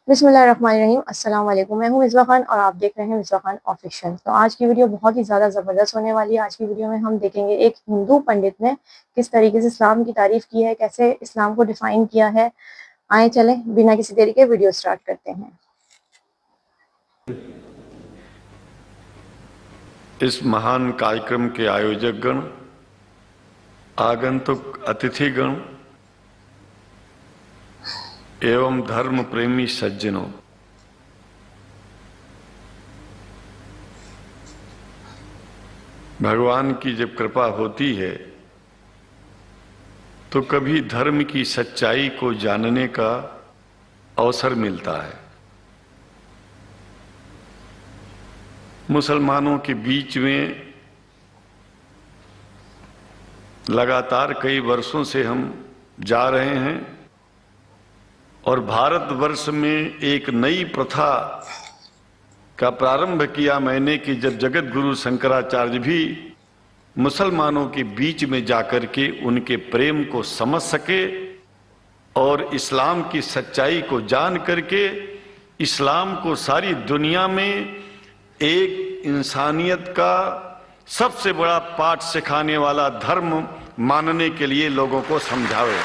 बिस्मिल्लाहिर्रहमानिर्रहीम। अस्सलाम वालेकुम। मैं हूँ मिसबा खान और आप देख रहे हैं मिसबा खान ऑफिशियल। तो आज की वीडियो बहुत ही ज़्यादा ज़बरदस्त होने वाली है। आज की वीडियो में हम देखेंगे एक हिंदू पंडित ने किस तरीके से इस्लाम की तारीफ़ की है, कैसे इस्लाम को डिफ़ाइन किया है। आए चलें बिना किसी देरी के वीडियो स्टार्ट करते हैं। इस महान कार्यक्रम के आयोजक गण, आगंतुक अतिथिगण एवं धर्म प्रेमी सज्जनों, भगवान की जब कृपा होती है तो कभी धर्म की सच्चाई को जानने का अवसर मिलता है। मुसलमानों के बीच में लगातार कई वर्षों से हम जा रहे हैं और भारतवर्ष में एक नई प्रथा का प्रारंभ किया मैंने कि जब जगत गुरु शंकराचार्य भी मुसलमानों के बीच में जाकर के उनके प्रेम को समझ सके और इस्लाम की सच्चाई को जान करके इस्लाम को सारी दुनिया में एक इंसानियत का सबसे बड़ा पाठ सिखाने वाला धर्म मानने के लिए लोगों को समझावे।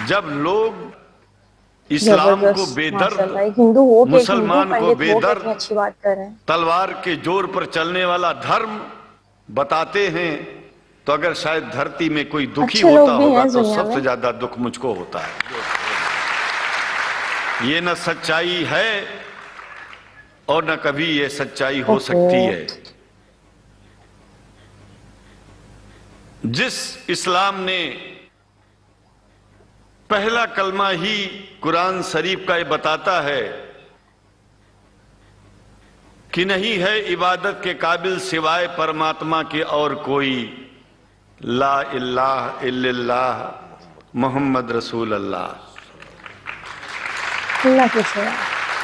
जब लोग इस्लाम को बेदर्द, हिंदू हो के मुसलमान को बेदर्द अच्छी बात कर रहे हैं, तलवार के जोर पर चलने वाला धर्म बताते हैं तो अगर शायद धरती में कोई दुखी होता होगा तो सबसे ज्यादा दुख मुझको होता है। ये न सच्चाई है और न कभी ये सच्चाई हो सकती है। जिस इस्लाम ने पहला कलमा ही कुरान शरीफ का ये बताता है कि नहीं है इबादत के काबिल सिवाय परमात्मा के और कोई, ला इलाहा इल्लल्लाह मोहम्मद रसूल अल्लाह।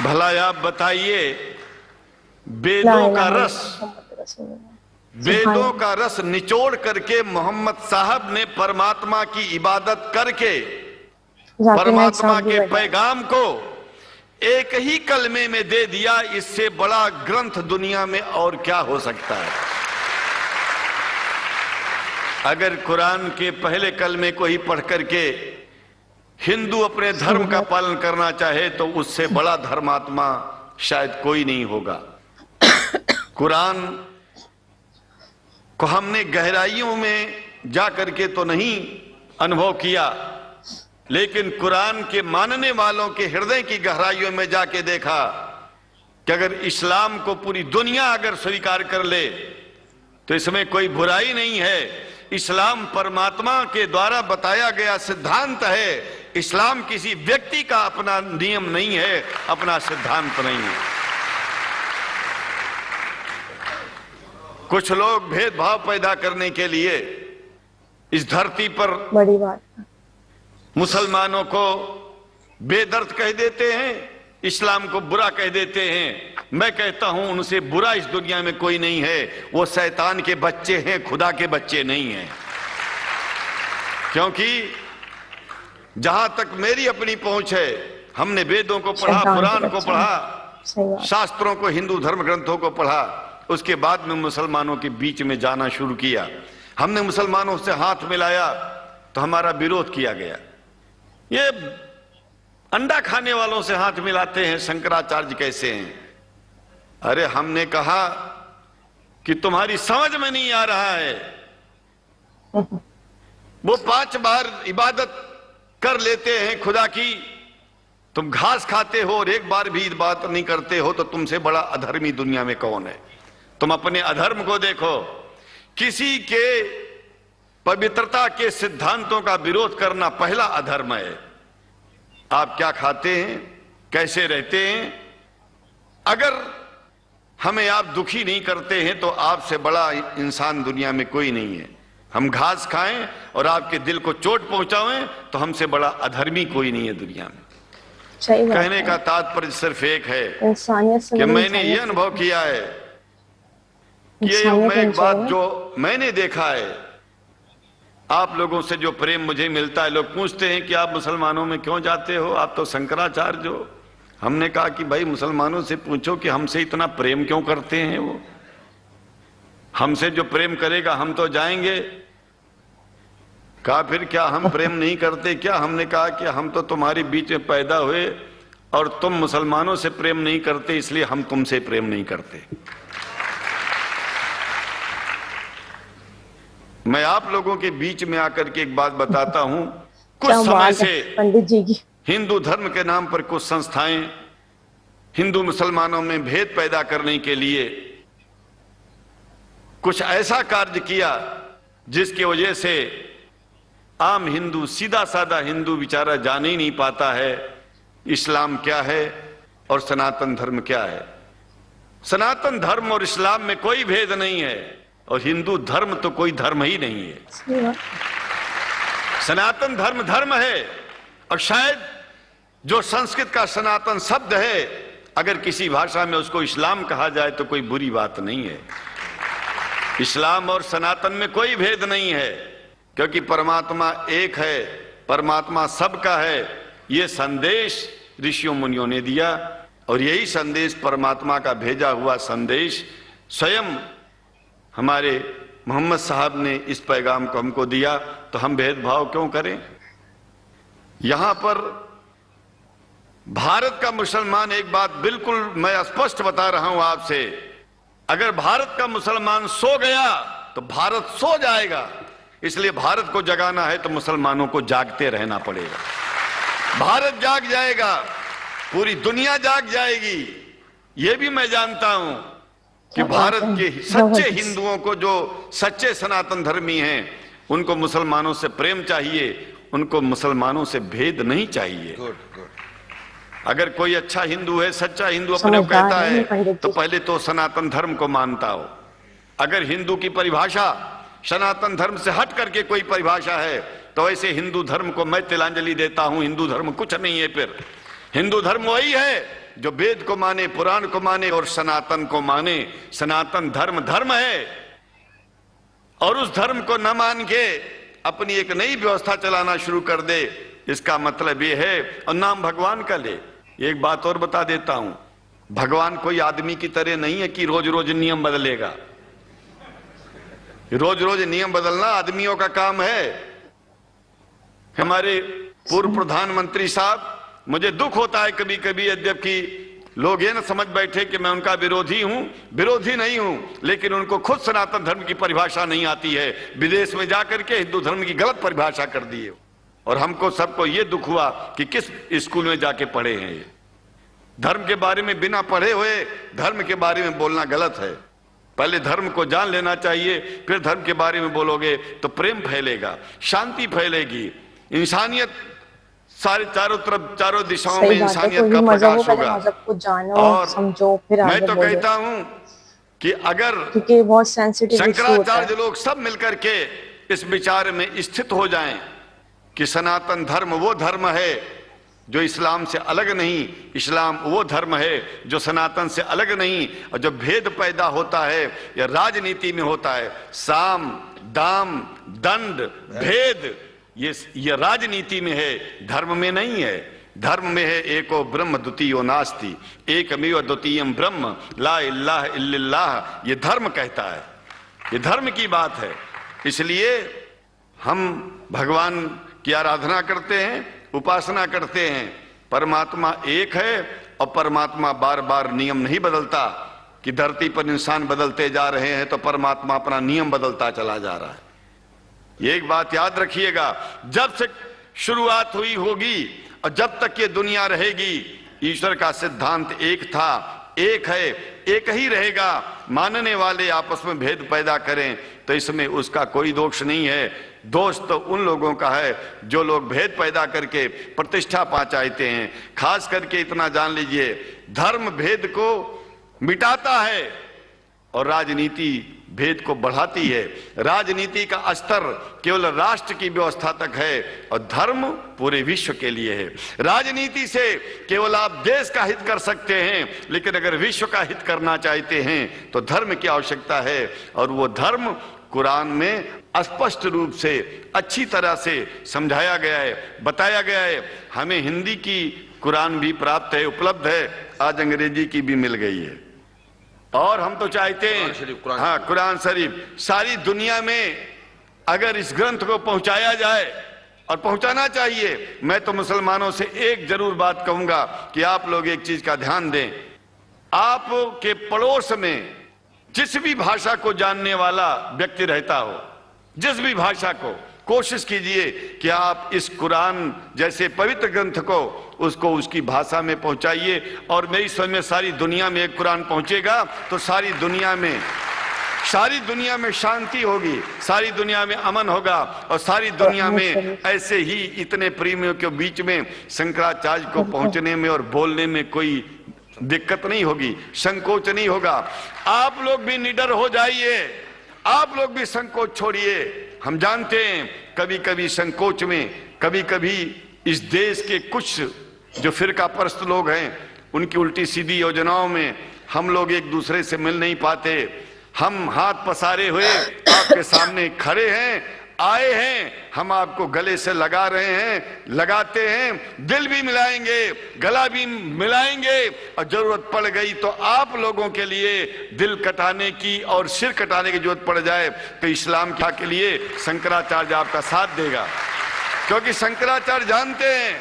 भला आप बताइए, वेदों का रस निचोड़ करके मोहम्मद साहब ने परमात्मा की इबादत करके परमात्मा के पैगाम को एक ही कलमे में दे दिया। इससे बड़ा ग्रंथ दुनिया में और क्या हो सकता है। अगर कुरान के पहले कलमे को ही पढ़ करके हिंदू अपने धर्म का पालन करना चाहे तो उससे बड़ा धर्मात्मा शायद कोई नहीं होगा। कुरान को हमने गहराइयों में जा करके तो नहीं अनुभव किया, लेकिन कुरान के मानने वालों के हृदय की गहराइयों में जाके देखा कि अगर इस्लाम को पूरी दुनिया अगर स्वीकार कर ले तो इसमें कोई बुराई नहीं है। इस्लाम परमात्मा के द्वारा बताया गया सिद्धांत है। इस्लाम किसी व्यक्ति का अपना नियम नहीं है, अपना सिद्धांत नहीं है। कुछ लोग भेदभाव पैदा करने के लिए इस धरती पर बड़ी बात मुसलमानों को बेदर्द कह देते हैं, इस्लाम को बुरा कह देते हैं। मैं कहता हूं उनसे बुरा इस दुनिया में कोई नहीं है। वो शैतान के बच्चे हैं, खुदा के बच्चे नहीं हैं। क्योंकि जहां तक मेरी अपनी पहुंच है, हमने वेदों को पढ़ा, कुरान को पढ़ा, शास्त्रों को, हिंदू धर्म ग्रंथों को पढ़ा। उसके बाद में मुसलमानों के बीच में जाना शुरू किया। हमने मुसलमानों से हाथ मिलाया तो हमारा विरोध किया गया। ये अंडा खाने वालों से हाथ मिलाते हैं, शंकराचार्य कैसे हैं? अरे हमने कहा कि तुम्हारी समझ में नहीं आ रहा है। वो 5 बार इबादत कर लेते हैं खुदा की, तुम घास खाते हो और एक बार भी इबादत नहीं करते हो, तो तुमसे बड़ा अधर्मी दुनिया में कौन है? तुम अपने अधर्म को देखो। किसी के पवित्रता के सिद्धांतों का विरोध करना पहला अधर्म है। आप क्या खाते हैं, कैसे रहते हैं, अगर हमें आप दुखी नहीं करते हैं तो आपसे बड़ा इंसान दुनिया में कोई नहीं है। हम घास खाएं और आपके दिल को चोट पहुंचाएं तो हमसे बड़ा अधर्मी कोई नहीं है दुनिया में। कहने का तात्पर्य सिर्फ एक है कि मैंने ये अनुभव किया है कि ये एक बात जो मैंने देखा है आप लोगों से जो प्रेम मुझे मिलता है, लोग पूछते हैं कि आप मुसलमानों में क्यों जाते हो, आप तो शंकराचार्य हो। हमने कहा कि भाई मुसलमानों से पूछो कि हमसे इतना प्रेम क्यों करते हैं वो। हमसे जो प्रेम करेगा हम तो जाएंगे। कहा फिर क्या हम प्रेम नहीं करते क्या? हमने कहा कि हम तो तुम्हारे बीच में पैदा हुए और तुम मुसलमानों से प्रेम नहीं करते, इसलिए हम तुमसे प्रेम नहीं करते। मैं आप लोगों के बीच में आकर के एक बात बताता हूं। कुछ समय से पंडित जी की हिंदू धर्म के नाम पर कुछ संस्थाएं हिंदू मुसलमानों में भेद पैदा करने के लिए कुछ ऐसा कार्य किया जिसकी वजह से आम हिंदू, सीधा साधा हिंदू बेचारा जान ही नहीं पाता है इस्लाम क्या है और सनातन धर्म क्या है। सनातन धर्म और इस्लाम में कोई भेद नहीं है और हिंदू धर्म तो कोई धर्म ही नहीं है। सनातन धर्म धर्म है और शायद जो संस्कृत का सनातन शब्द है, अगर किसी भाषा में उसको इस्लाम कहा जाए तो कोई बुरी बात नहीं है। इस्लाम और सनातन में कोई भेद नहीं है, क्योंकि परमात्मा एक है, परमात्मा सबका है। ये संदेश ऋषियों मुनियों ने दिया और यही संदेश परमात्मा का भेजा हुआ संदेश स्वयं हमारे मोहम्मद साहब ने इस पैगाम को हमको दिया। तो हम भेदभाव क्यों करें? यहां पर भारत का मुसलमान, एक बात बिल्कुल मैं स्पष्ट बता रहा हूं आपसे, अगर भारत का मुसलमान सो गया तो भारत सो जाएगा। इसलिए भारत को जगाना है तो मुसलमानों को जागते रहना पड़ेगा। भारत जाग जाएगा, पूरी दुनिया जाग जाएगी। यह भी मैं जानता हूं कि भारत के सच्चे हिंदुओं को, जो सच्चे सनातन धर्मी हैं, उनको मुसलमानों से प्रेम चाहिए, उनको मुसलमानों से भेद नहीं चाहिए। अगर कोई अच्छा हिंदू है, सच्चा हिंदू अपने को कहता है, तो पहले तो सनातन धर्म को मानता हो। अगर हिंदू की परिभाषा सनातन धर्म से हट करके कोई परिभाषा है तो ऐसे हिंदू धर्म को मैं तिलांजलि देता हूं। हिंदू धर्म कुछ नहीं है। फिर हिंदू धर्म वही है जो वेद को माने, पुराण को माने और सनातन को माने। सनातन धर्म धर्म है और उस धर्म को न मान के अपनी एक नई व्यवस्था चलाना शुरू कर दे, इसका मतलब ये है, और नाम भगवान का ले। एक बात और बता देता हूं, भगवान कोई आदमी की तरह नहीं है कि रोज रोज नियम बदलेगा। रोज रोज नियम बदलना आदमियों का काम है। हमारे पूर्व प्रधानमंत्री साहब, मुझे दुख होता है कभी कभी, यद्यपि लोग ये न समझ बैठे कि मैं उनका विरोधी हूं। विरोधी नहीं हूं, लेकिन उनको खुद सनातन धर्म की परिभाषा नहीं आती है। विदेश में जाकर के हिंदू धर्म की गलत परिभाषा कर दी है। और हमको सबको ये दुख हुआ कि किस स्कूल में जाके पढ़े हैं ये। धर्म के बारे में बिना पढ़े हुए धर्म के बारे में बोलना गलत है। पहले धर्म को जान लेना चाहिए, फिर धर्म के बारे में बोलोगे तो प्रेम फैलेगा, शांति फैलेगी, इंसानियत सारे चारों तरफ, चारों दिशाओं में इंसानियत का प्रकाश होगा। और समझो, फिर मैं तो कहता हूं कि अगर बहुत सेंसिटिव शंकराचार्य लोग सब मिलकर के इस विचार में स्थित हो जाएं कि सनातन धर्म वो धर्म है जो इस्लाम से अलग नहीं, इस्लाम वो धर्म है जो सनातन से अलग नहीं, और जो भेद पैदा होता है या राजनीति में होता है, साम दाम दंड भेद, ये राजनीति में है, धर्म में नहीं है। धर्म में है एको ब्रह्म द्वितीयो नास्ति, एकमेव द्वितीयम ब्रह्म ला इलाहा इल्लल्लाह। ये धर्म कहता है, ये धर्म की बात है। इसलिए हम भगवान की आराधना करते हैं, उपासना करते हैं। परमात्मा एक है और परमात्मा बार बार नियम नहीं बदलता कि धरती पर इंसान बदलते जा रहे हैं तो परमात्मा अपना नियम बदलता चला जा रहा है। ये एक बात याद रखिएगा, जब से शुरुआत हुई होगी और जब तक ये दुनिया रहेगी, ईश्वर का सिद्धांत एक था, एक है, एक ही रहेगा। मानने वाले आपस में भेद पैदा करें तो इसमें उसका कोई दोष नहीं है। दोष तो उन लोगों का है जो लोग भेद पैदा करके प्रतिष्ठा पा चाहते हैं। खास करके इतना जान लीजिए, धर्म भेद को मिटाता है और राजनीति भेद को बढ़ाती है। राजनीति का स्तर केवल राष्ट्र की व्यवस्था तक है और धर्म पूरे विश्व के लिए है। राजनीति से केवल आप देश का हित कर सकते हैं, लेकिन अगर विश्व का हित करना चाहते हैं तो धर्म की आवश्यकता है। और वो धर्म कुरान में स्पष्ट रूप से अच्छी तरह से समझाया गया है, बताया गया है। हमें हिंदी की कुरान भी प्राप्त है, उपलब्ध है, आज अंग्रेजी की भी मिल गई है। और हम तो चाहते हैं हाँ, कुरान शरीफ सारी दुनिया में अगर इस ग्रंथ को पहुंचाया जाए, और पहुंचाना चाहिए। मैं तो मुसलमानों से एक जरूर बात कहूंगा कि आप लोग एक चीज का ध्यान दें, आपके पड़ोस में जिस भी भाषा को जानने वाला व्यक्ति रहता हो, जिस भी भाषा को, कोशिश कीजिए कि आप इस कुरान जैसे पवित्र ग्रंथ को उसको उसकी भाषा में पहुंचाइए। और मेरी समझ में सारी दुनिया में एक कुरान पहुंचेगा तो सारी दुनिया में शांति होगी, सारी दुनिया में अमन होगा, और सारी दुनिया में ऐसे ही इतने प्रेमियों के बीच में शंकराचार्य को पहुंचने में और बोलने में कोई दिक्कत नहीं होगी, संकोच नहीं होगा। आप लोग भी निडर हो जाइए, आप लोग भी संकोच छोड़िए। हम जानते हैं कभी कभी संकोच में, कभी कभी इस देश के कुछ जो फिरका परस्त लोग हैं उनकी उल्टी सीधी योजनाओं में हम लोग एक दूसरे से मिल नहीं पाते। हम हाथ पसारे हुए आपके सामने खड़े हैं, आए हैं, हम आपको गले से लगा रहे हैं, लगाते हैं, दिल भी मिलाएंगे, गला भी मिलाएंगे, और जरूरत पड़ गई तो आप लोगों के लिए दिल कटाने की और सिर कटाने की जरूरत पड़ जाए तो इस्लाम के लिए शंकराचार्य आपका साथ देगा। क्योंकि शंकराचार्य जानते हैं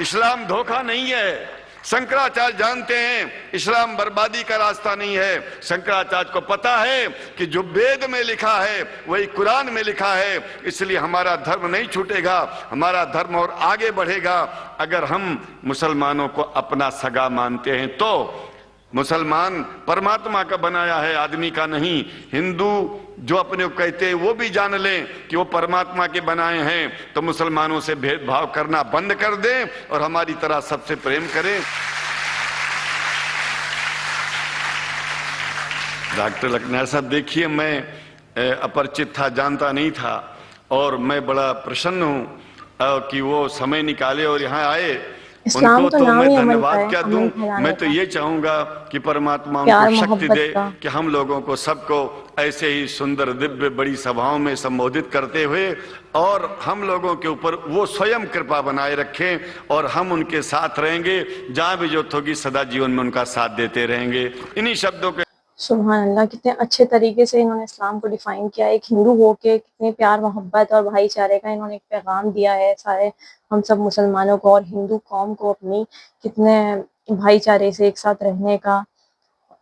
इस्लाम धोखा नहीं है, शंकराचार्य जानते हैं इस्लाम बर्बादी का रास्ता नहीं है। शंकराचार्य को पता है कि जो वेद में लिखा है वही कुरान में लिखा है, इसलिए हमारा धर्म नहीं छूटेगा, हमारा धर्म और आगे बढ़ेगा। अगर हम मुसलमानों को अपना सगा मानते हैं तो मुसलमान परमात्मा का बनाया है, आदमी का नहीं। हिंदू जो अपने को कहते हैं वो भी जान लें कि वो परमात्मा के बनाए हैं, तो मुसलमानों से भेदभाव करना बंद कर दें और हमारी तरह सबसे प्रेम करें। डॉक्टर लखनऊ साहब, देखिए मैं अपरिचित था, जानता नहीं था, और मैं बड़ा प्रसन्न हूं कि वो समय निकाले और यहाँ आए। उनको तो मैं धन्यवाद क्या दूं, मैं तो ये चाहूंगा कि परमात्मा उनको शक्ति दे कि हम लोगों को सबको ऐसे ही सुंदर दिव्य बड़ी सभाओं में संबोधित करते हुए और हम लोगों के ऊपर वो स्वयं कृपा बनाए रखें, और हम उनके साथ रहेंगे, जहां भी जरूरत होगी सदा जीवन में उनका साथ देते रहेंगे। इन्हीं शब्दों के सुभान अल्लाह, कितने अच्छे तरीके से इन्होंने इस्लाम को डिफाइन किया। एक हिंदू होके कितने प्यार मोहब्बत और भाईचारे का इन्होंने एक पैगाम दिया है सारे हम सब मुसलमानों को और हिंदू कौम को, अपनी कितने भाईचारे से एक साथ रहने का।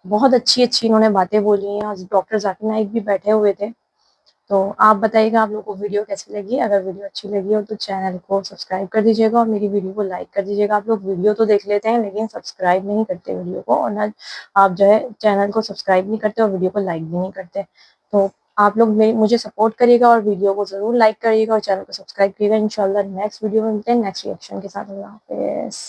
बहुत अच्छी अच्छी इन्होंने बातें बोली हैं। आज डॉक्टर जाकिर नाइक भी बैठे हुए थे। तो आप बताइएगा आप लोगों को वीडियो कैसी लगी। अगर वीडियो अच्छी लगी हो तो चैनल को सब्सक्राइब कर दीजिएगा और मेरी वीडियो को लाइक कर दीजिएगा। आप लोग वीडियो तो देख लेते हैं लेकिन सब्सक्राइब नहीं करते वीडियो को, और ना आप जो है चैनल को सब्सक्राइब नहीं करते और वीडियो को लाइक भी नहीं करते। तो आप लोग मुझे सपोर्ट करिएगा और वीडियो को जरूर लाइक करिएगा और चैनल को सब्सक्राइब करिएगा। इंशाल्लाह नेक्स्ट वीडियो में मिलते हैं नेक्स्ट रिएक्शन के साथ। अल्लाह हाफिज़।